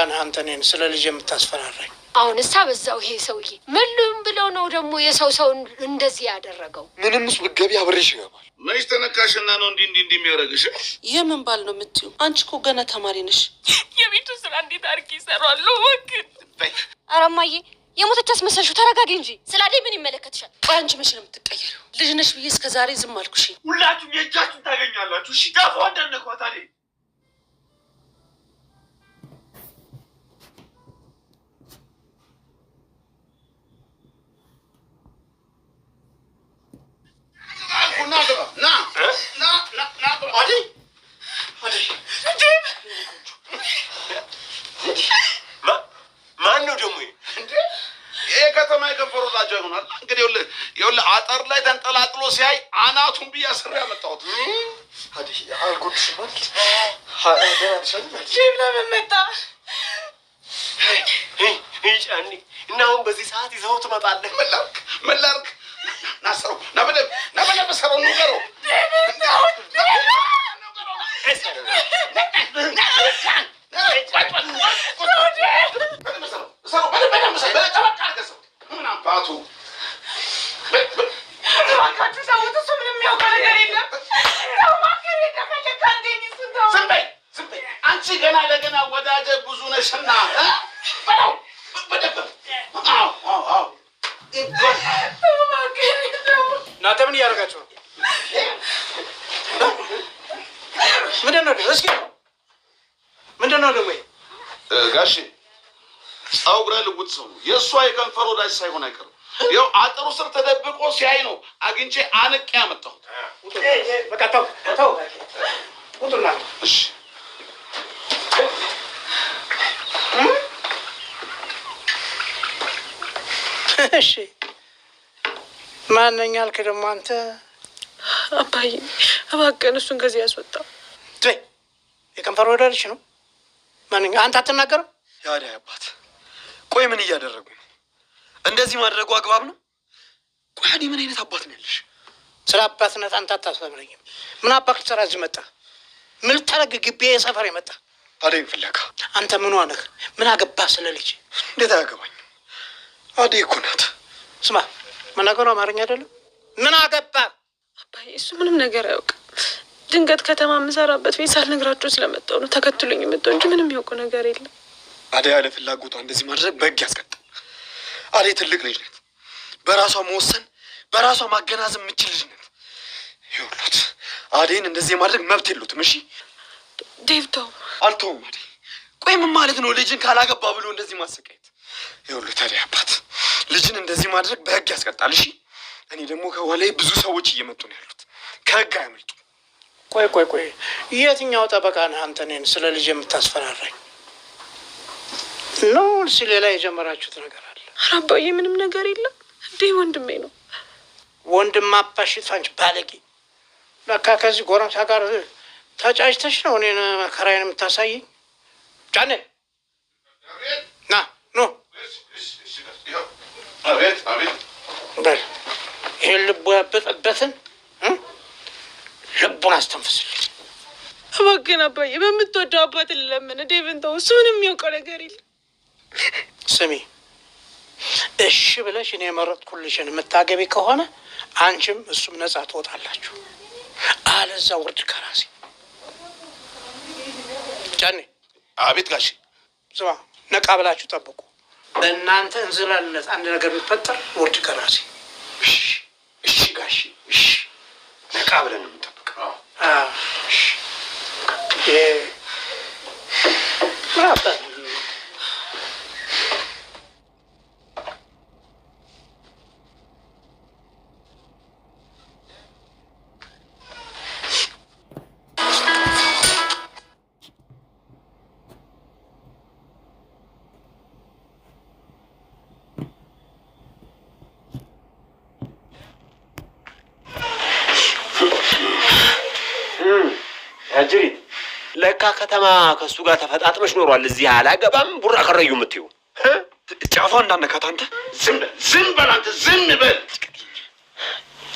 ነህ አንተ እኔን ስለ ልጅ የምታስፈራራኝ? አሁንሳ በዛው ይሄ ሰውዬ ምንም ብለው ነው ደግሞ የሰው እንደዚህ ያደረገው? ምንም ውስጥ ብትገቢ አብሬሽ ይገባል። መች ተነካሽና ነው እንዲህ የሚያደርግሽ? የምን ባል ነው የምትይው? አንቺ እኮ ገና ተማሪ ነሽ። የቤቱ ስራ እንዴት አድርጌ ይሰራለሁ? ወግን ኧረ እማዬ የሞተች አስመሰልሽው። ተረጋጊ እንጂ ስላደይ ምን ይመለከትሻል? ቆይ አንቺ መቼ ነው የምትቀየሪው? ልጅ ነሽ ብዬ እስከ ዛሬ ዝም አልኩሽ። ሁላችሁም የእጃችሁን ታገኛላችሁ። እሺ ዳፎ እንደነኳት አይደል? ማን ነው ደግሞ? ይሄ ከተማ የከፈሩ ላጃ ይሆናል እንግዲህ። ይኸውልህ አጠር ላይ ተንጠላጥሎ ሲያይ አናቱን ብዬ አስሬ ያመጣሁት። አልጎድሽም ለምን መጣ? ጫኒ እና አሁን በዚህ ሰዓት ይዘው ትመጣለህ? ምን ላድርግ? ናሰረው ናበለ ሰረው ንገረው። አንቺ ገና ለገና ወዳጀ ብዙ ነሽና እናንተ ምን እያደረጋችሁ ነው? ምንድን ነው እስኪ ምንድን ነው ደግሞ? ጋሼ ፀጉረ ልውጥ ሰው የእሷ የከንፈር ወዳጅ ሳይሆን አይቀርም። ይኸው አጥሩ ስር ተደብቆ ሲያይ ነው አግኝቼ አንቄ ያመጣሁት። በቃ ተው ውጡና። እሺ እሺ ማነኛ አልክ ደግሞ አንተ? አባዬ እባክህን እሱን ከዚህ ያስወጣው። የከንፈር ወዳጅ ነው። ማንኛ አንተ አትናገርም? ያዳይ አባት ቆይ ምን እያደረጉ ነው? እንደዚህ ማድረጉ አግባብ ነው? ቆይ አዲ ምን አይነት አባት ነው ያለሽ? ስለ አባትነት አንተ አታስተምረኝም። ምን አባክ ሰራ እዚህ መጣ? ምን ልታረግ ግቢ ሰፈር የመጣ? አደይን ፍለጋ። አንተ ምን ሆነህ? ምን አገባህ ስለ ልጅ? እንዴት አያገባኝም? አደይ እኮ ናት። ስማ መናገሩ አማርኛ አይደለም። ምን አገባህ? አባዬ እሱ ምንም ነገር አያውቅም። ድንገት ከተማ የምሰራበት ቤት ሳልነግራቸው ስለመጣው ነው ተከትሎኝ የመጣው እንጂ ምንም ያውቀው ነገር የለም። አደይ ያለ ፍላጎቷ እንደዚህ ማድረግ በሕግ ያስቀጣል። አደይ ትልቅ ልጅ ናት። በራሷ መወሰን በራሷ ማገናዘብ የምችል ልጅ ናት። ይኸውልዎት አደይን እንደዚህ ማድረግ መብት የሉትም። እሺ ዴቭ ተው። አልተውም። አደይ ቆይ ምን ማለት ነው ልጅን ካላገባ ብሎ እንደዚህ ማሰቃየት? ይኸውልዎት አደይ አባት ልጅን እንደዚህ ማድረግ በሕግ ያስቀጣል። እሺ እኔ ደግሞ ከኋላዬ ብዙ ሰዎች እየመጡ ነው ያሉት። ከሕግ አያመልጡ። ቆይ የትኛው ጠበቃ ነህ አንተ እኔን ስለ ልጅ የምታስፈራራኝ? ነው ሌላ የጀመራችሁት ነገር አለ? ኧረ አባዬ ምንም ነገር የለም። እንዴ ወንድሜ ነው። ወንድም አባሽት አንቺ ባለጌ። ለካ ከዚህ ጎረምሳ ጋር ተጫጭተሽ ነው እኔን መከራዬን የምታሳየኝ። ጫኔ ና ኖ አቤት በል ይሄን ልቡ ያበጠበትን ልቡን አስተንፍስልኝ እባክህን አባዬ። በምትወደው አባት ልለምን። ዴቭን ተው። እሱ ምንም የሚያውቀው ነገር የለም። ስሚ እሺ ብለሽ እኔ የመረጥኩልሽን የምታገቢ ከሆነ አንቺም እሱም ነጻ ትወጣላችሁ። አለዛ ውርድ ከራሴ። ጫኔ አቤት ጋሼ። ስማ ነቃ ብላችሁ ጠብቁ። በእናንተ እንዝላልነት አንድ ነገር ቢፈጠር ውርድ ከራሴ። እሺ ጋሼ እሺ። ነቃ ብለን ነው የምንጠብቀው። አጅሪት ለካ ከተማ ከሱ ጋር ተፈጣጥመሽ ኖሯል። እዚህ አላገባም ቡራ ከረዩ የምትይው ጫፏ እንዳነካት አንተ ዝም በል አንተ ዝም በል።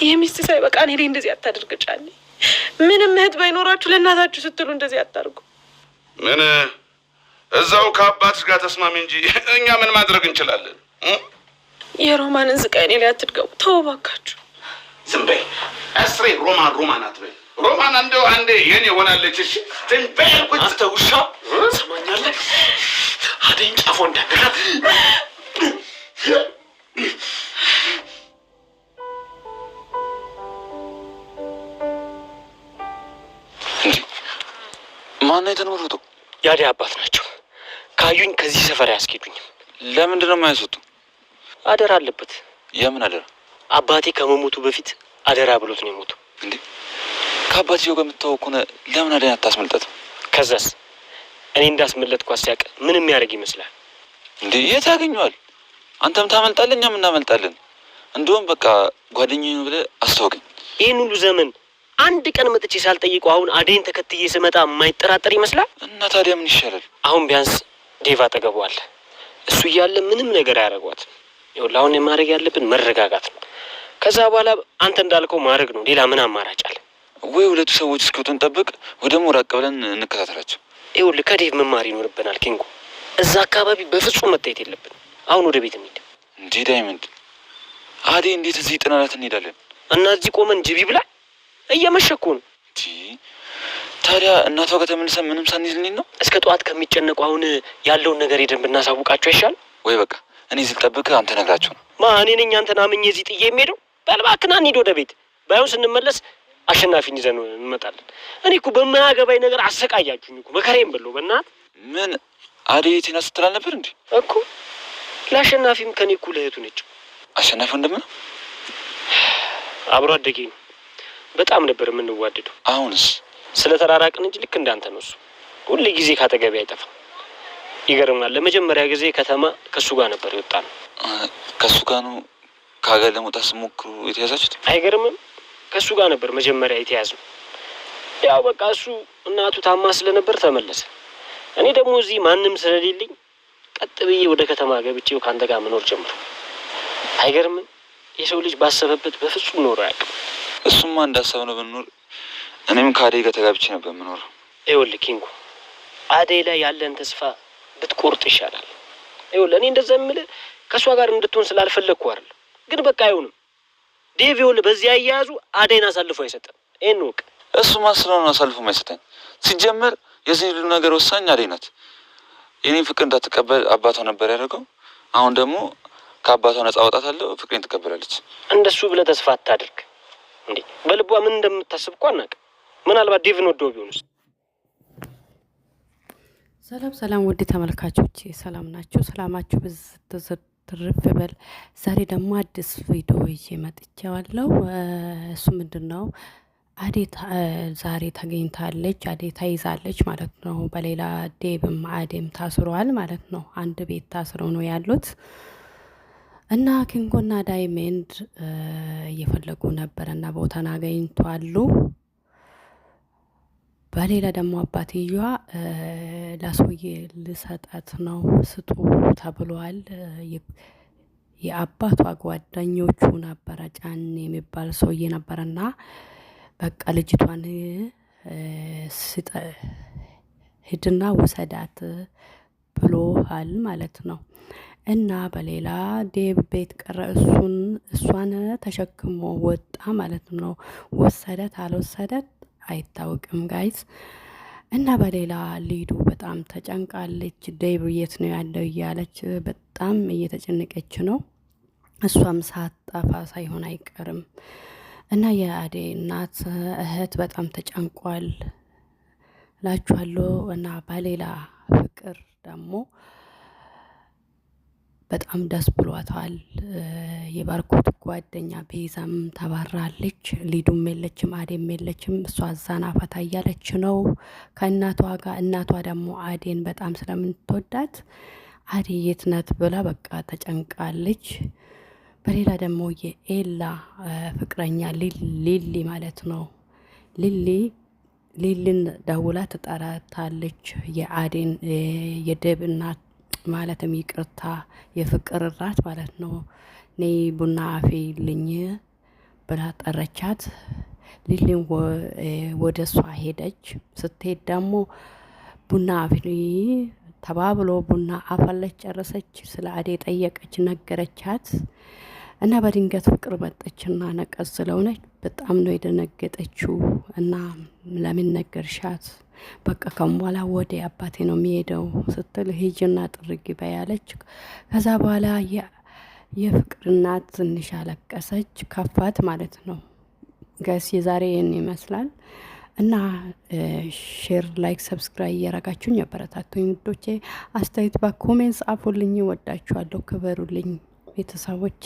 የሚስት ሳይበቃ እኔ ላይ እንደዚህ አታድርግ ጫኔ። ምንም እህት ባይኖራችሁ ለእናታችሁ ስትሉ እንደዚህ አታርጉ። ምን እዛው ከአባትሽ ጋር ተስማሚ እንጂ እኛ ምን ማድረግ እንችላለን? የሮማንን ስቃይ እኔ ላይ አትድገሙ። ተው እባካችሁ። ዝም በይ አስሬ። ሮማን አትበይ። ሮማን እንደው አንዴ የኔ ሆናለች። እሺ ዝም በይ አልኩኝ። አንተ ውሻ ሰማኛለህ? አደይን ጫፎ እንዳነካት ማነው የተኖሩት? የአደይ አባት ናቸው። ካዩኝ ከዚህ ሰፈር አያስኬዱኝም። ለምንድን ነው የማያስወጡ? አደራ አለበት። የምን አደራ? አባቴ ከመሞቱ በፊት አደራ ብሎት ነው የሞቱ። እንዴ ከአባትየው ጋር የምታወቅ ከሆነ ለምን አደይን አታስመልጠትም? ከዛስ እኔ እንዳስመለጥኳት ሲያውቅ ምንም ያደርግ ይመስላል? እንዴ የት ያገኘዋል? አንተም ታመልጣለህ፣ እኛም እናመልጣለን። እንደውም በቃ ጓደኛዬ ነው ብለህ አስታውቀኝ። ይህን ሁሉ ዘመን አንድ ቀን መጥቼ ሳልጠይቀው አሁን አደይን ተከትዬ ስመጣ የማይጠራጠር ይመስላል? እና ታዲያ ምን ይሻላል? አሁን ቢያንስ ዴቭ አጠገቡ አለ። እሱ እያለ ምንም ነገር አያደርጓትም። ይኸውልህ አሁን ማድረግ ያለብን መረጋጋት ነው። ከዛ በኋላ አንተ እንዳልከው ማድረግ ነው። ሌላ ምን አማራጭ አለ? ወይ ሁለቱ ሰዎች እስኪወጡ እንጠብቅ፣ ወይ ደግሞ ራቅ ብለን እንከታተላቸው። ይኸውልህ ከዴቭ መማር ይኖርብናል ኪንጎ። እዛ አካባቢ በፍጹም መታየት የለብን። አሁን ወደ ቤት እንሂድ። እንዴ ዳይመንድ፣ አደይ እንዴት እዚህ ጥናላት እንሄዳለን? እና እዚህ ቆመን ጅቢ ብላ እየመሸኩ ነው። ታዲያ እናቷ ጋር ተመልሰን ምንም ሳንይዝ ልንሄድ ነው? እስከ ጠዋት ከሚጨነቁ አሁን ያለውን ነገር ሄደን ብናሳውቃቸው ይሻል ወይ? በቃ እኔ እዚህ ልጠብቅህ፣ አንተ ነግራቸው ነው። እኔ ነኝ አንተን አምኜ እዚህ ጥዬ የሚሄደው? በል እባክህ ና እንሂድ ወደ ቤት። ባይሆን ስንመለስ አሸናፊን ይዘን እንመጣለን። እኔ እኮ በማያገባኝ ነገር አሰቃያችሁኝ እኮ መከሬን ብለው። በእናትህ ምን አደይ የት ናት ስትል አልነበር እንዴ? እኮ ለአሸናፊም ከኔ እኩል እህቱ ነች። አሸናፊ ወንድም ነው? አብሮ አደጌ ነው። በጣም ነበር የምንዋደደው። አሁንስ ስለተራራቅን እንጂ ልክ እንዳንተ ነው። እሱ ሁሉ ጊዜ ካጠገቤ አይጠፋም። ይገርማል። ለመጀመሪያ ጊዜ ከተማ ከሱ ጋር ነበር የወጣነው። ከሱ ጋር ነው ከሀገር ለመውጣት ስትሞክሩ የተያዛችሁት? አይገርምም? ከሱ ጋር ነበር መጀመሪያ የተያዝነው። ያው በቃ እሱ እናቱ ታማ ስለነበር ተመለሰ። እኔ ደግሞ እዚህ ማንም ስለሌለኝ ቀጥ ብዬ ወደ ከተማ ገብቼው ከአንተ ጋር መኖር ጀምሮ። አይገርምም? የሰው ልጅ ባሰበበት በፍጹም ኖሮ አያውቅም። እሱማ እንዳሰብነው ብንኖር እኔም ከአደይ ጋር ተጋብቼ ነበር የምኖረው። ይኸውልህ ኪንጎ፣ አደይ ላይ ያለን ተስፋ ብትቆርጥ ይሻላል። ይኸውልህ እኔ እንደዛ የምልህ ከእሷ ጋር እንድትሆን ስላልፈለግኩ አይደል፣ ግን በቃ አይሆንም። ዴቭ ይኸውልህ በዚህ አያያዙ አደይን አሳልፎ አይሰጥም። ይሄን ወቅ እሱማ ስለሆነ አሳልፎ አይሰጠኝ። ሲጀመር የዚህ ሁሉ ነገር ወሳኝ አደይ ናት። የኔን ፍቅር እንዳትቀበል አባቷ ነበር ያደርገው። አሁን ደግሞ ከአባቷ ነጻ አወጣታለሁ፣ ፍቅሬን ትቀበላለች። እንደሱ ብለህ ተስፋ አታድርግ እንዴ። በልቧ ምን እንደምታስብ እኮ አናውቅም። ምናልባት ዴቭን ወደው ቢሆንስ? ሰላም ሰላም፣ ውድ ተመልካቾች ሰላም ናችሁ? ሰላማችሁ ትርፍ በል። ዛሬ ደግሞ አዲስ ቪዲዮ ይዤ መጥቻለሁ። እሱ ምንድን ነው? አደይ ዛሬ ተገኝታለች። አደይ ተይዛለች ማለት ነው። በሌላ ዴቭም አደይም ታስሯል ማለት ነው። አንድ ቤት ታስረው ነው ያሉት እና ኪንጎና ዳይመንድ እየፈለጉ ነበረ እና ቦታን አገኝቷሉ። በሌላ ደግሞ አባትየዋ ለሰውዬ ልሰጣት ነው ስጡ ተብሏል። የአባቷ ጓደኞቹ ነበረ ጫን የሚባል ሰውዬ ነበረና በቃ ልጅቷን ሂድና ውሰዳት ብሎሃል ማለት ነው። እና በሌላ ዴቭ ቤት ቀረ። እሷን ተሸክሞ ወጣ ማለት ነው። ወሰደት አልወሰደት አይታወቅም ጋይዝ። እና በሌላ ሊዱ በጣም ተጨንቃለች። ዴቭ የት ነው ያለው እያለች በጣም እየተጨነቀች ነው። እሷም ሳትጠፋ ሳይሆን አይቀርም። እና የአደይ እናት እህት በጣም ተጨንቋል እላችኋለሁ። እና በሌላ ፍቅር ደግሞ በጣም ደስ ብሏታል። የባርኮት ጓደኛ ቤዛም ተባራለች። ሊዱም የለችም፣ አደይም የለችም። እሷ ዛና ፈታ እያለች ነው ከእናቷ ጋር። እናቷ ደግሞ አደይን በጣም ስለምትወዳት አደይ የት ናት ብላ በቃ ተጨንቃለች። በሌላ ደግሞ የኤላ ፍቅረኛ ሊሊ ማለት ነው። ሊሊን ደውላ ትጠራታለች። የአደይን የዴቭ እናት ማለትም ይቅርታ የፍቅር እራት ማለት ነው። ነይ ቡና አፍይልኝ ብላ ጠረቻት። ሊሊን ወደ እሷ ሄደች። ስትሄድ ደግሞ ቡና አፍሊ ተባብሎ ቡና አፈለች፣ ጨረሰች። ስለ አደይ ጠየቀች፣ ነገረቻት እና በድንገት ፍቅር መጠችና ነቀዝ ስለሆነች በጣም ነው የደነገጠችው። እና ለምን ነገርሻት? በቃ ከም በኋላ ወደ አባቴ ነው የሚሄደው ስትል ሂጅና ጥርግ በያለች። ከዛ በኋላ የፍቅር እናት ትንሽ አለቀሰች፣ ከፋት ማለት ነው። ጋይስ የዛሬ ይህን ይመስላል እና ሼር፣ ላይክ፣ ሰብስክራይብ እያረጋችሁኝ ያበረታቱኝ ውዶቼ። አስተያየት በኮሜንት ጻፉልኝ። ወዳችኋለሁ፣ ክበሩልኝ ቤተሰቦቼ።